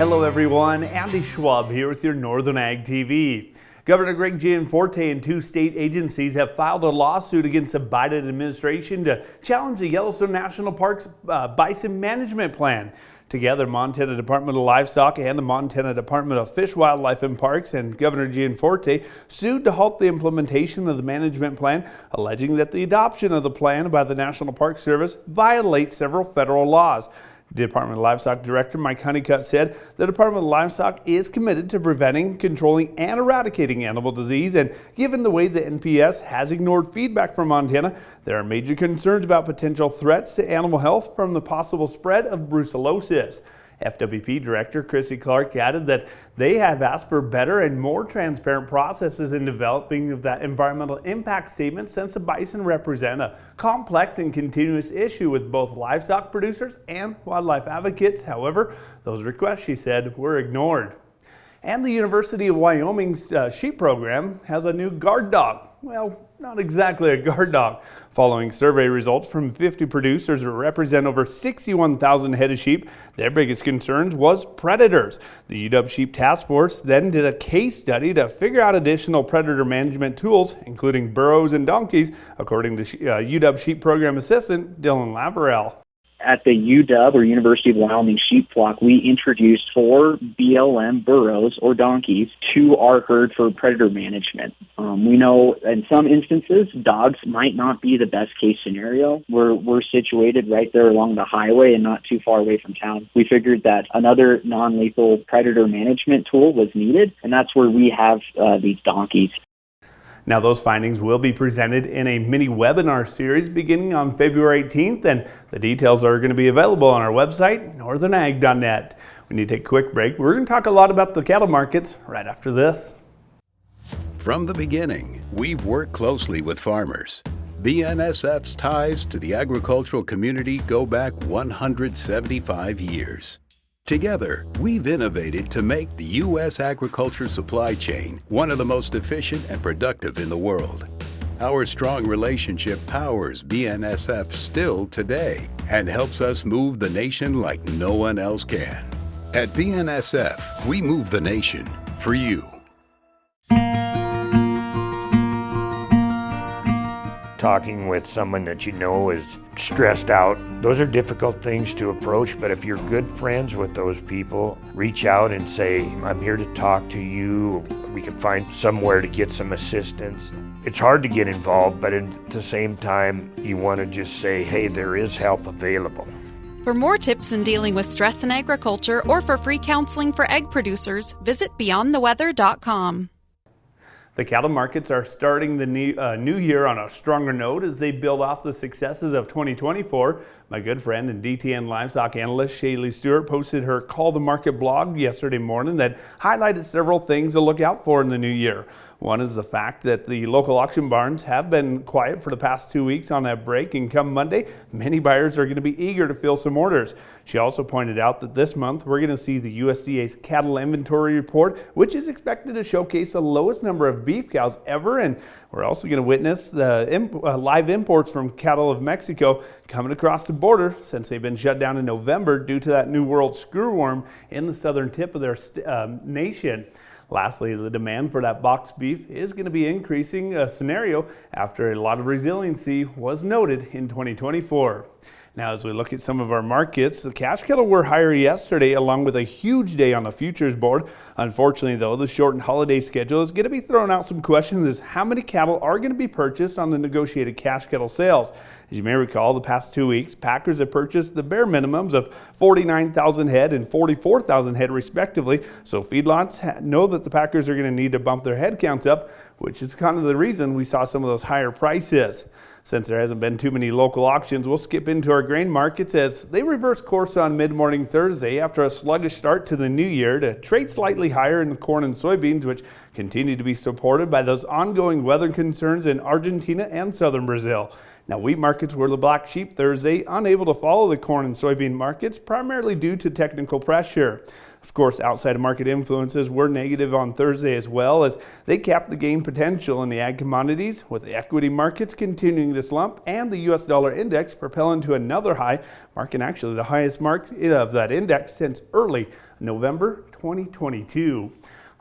Hello everyone, Andy Schwab here with your Northern Ag TV. Governor Greg Gianforte and two state agencies have filed a lawsuit against the Biden administration to challenge the Yellowstone National Park's bison management plan. Together, Montana Department of Livestock and the Montana Department of Fish, Wildlife and Parks and Governor Gianforte sued to halt the implementation of the management plan, alleging that the adoption of the plan by the National Park Service violates several federal laws. Department of Livestock Director Mike Honeycutt said the Department of Livestock is committed to preventing, controlling, and eradicating animal disease, and given the way the NPS has ignored feedback from Montana, there are major concerns about potential threats to animal health from the possible spread of brucellosis. FWP Director Chrissy Clark added that they have asked for better and more transparent processes in developing of that environmental impact statement, since the bison represent a complex and continuous issue with both livestock producers and wildlife advocates. However, those requests, she said, were ignored. And the University of Wyoming's sheep program has a new guard dog. Well, not exactly a guard dog. Following survey results from 50 producers who represent over 61,000 head of sheep, their biggest concerns was predators. The UW Sheep Task Force then did a case study to figure out additional predator management tools, including burros and donkeys, according to UW Sheep Program Assistant Dylan Lavarelle. At the UW, or University of Wyoming sheep flock, we introduced 4 BLM burros or donkeys to our herd for predator management. We know in some instances, dogs might not be the best case scenario. We're situated right there along the highway and not too far away from town. We figured that another non-lethal predator management tool was needed, and that's where we have these donkeys. Now, those findings will be presented in a mini webinar series beginning on February 18th, and the details are going to be available on our website, northernag.net. We need to take a quick break. We're going to talk a lot about the cattle markets right after this. From the beginning, we've worked closely with farmers. BNSF's ties to the agricultural community go back 175 years. Together, we've innovated to make the U.S. agriculture supply chain one of the most efficient and productive in the world. Our strong relationship powers BNSF still today and helps us move the nation like no one else can. At BNSF, we move the nation for you. Talking with someone that you know is stressed out, those are difficult things to approach, but if you're good friends with those people, reach out and say, I'm here to talk to you. We can find somewhere to get some assistance. It's hard to get involved, but at the same time, you want to just say, hey, there is help available. For more tips in dealing with stress in agriculture or for free counseling for egg producers, visit beyondtheweather.com. The cattle markets are starting the new year on a stronger note as they build off the successes of 2024. My good friend and DTN livestock analyst Shaylee Stewart posted her Call the Market blog yesterday morning that highlighted several things to look out for in the new year. One is the fact that the local auction barns have been quiet for the past 2 weeks on that break, and come Monday, many buyers are going to be eager to fill some orders. She also pointed out that this month we're going to see the USDA's cattle inventory report, which is expected to showcase the lowest number of beef cows ever, and we're also going to witness the live imports from cattle of Mexico coming across the border since they've been shut down in November due to that New World screwworm in the southern tip of their nation. Lastly, the demand for that boxed beef is going to be increasing scenario after a lot of resiliency was noted in 2024. Now, as we look at some of our markets, the cash cattle were higher yesterday along with a huge day on the futures board. Unfortunately, though, the shortened holiday schedule is going to be throwing out some questions as how many cattle are going to be purchased on the negotiated cash cattle sales. As you may recall, the past 2 weeks, packers have purchased the bare minimums of 49,000 head and 44,000 head respectively, so feedlots know that the packers are going to need to bump their head counts up, which is kind of the reason we saw some of those higher prices. Since there hasn't been too many local auctions, we'll skip into our grain markets as they reverse course on mid-morning Thursday after a sluggish start to the new year to trade slightly higher in corn and soybeans, which continue to be supported by those ongoing weather concerns in Argentina and southern Brazil. Now, wheat markets were the black sheep Thursday, unable to follow the corn and soybean markets, primarily due to technical pressure. Of course, outside of market influences were negative on Thursday as well, as they capped the gain potential in the ag commodities, with the equity markets continuing to slump and the US dollar index propelling to another high, marking actually the highest mark of that index since early November 2022.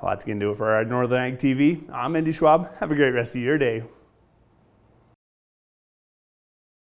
Well, that's going to do it for our Northern Ag TV. I'm Andy Schwab. Have a great rest of your day.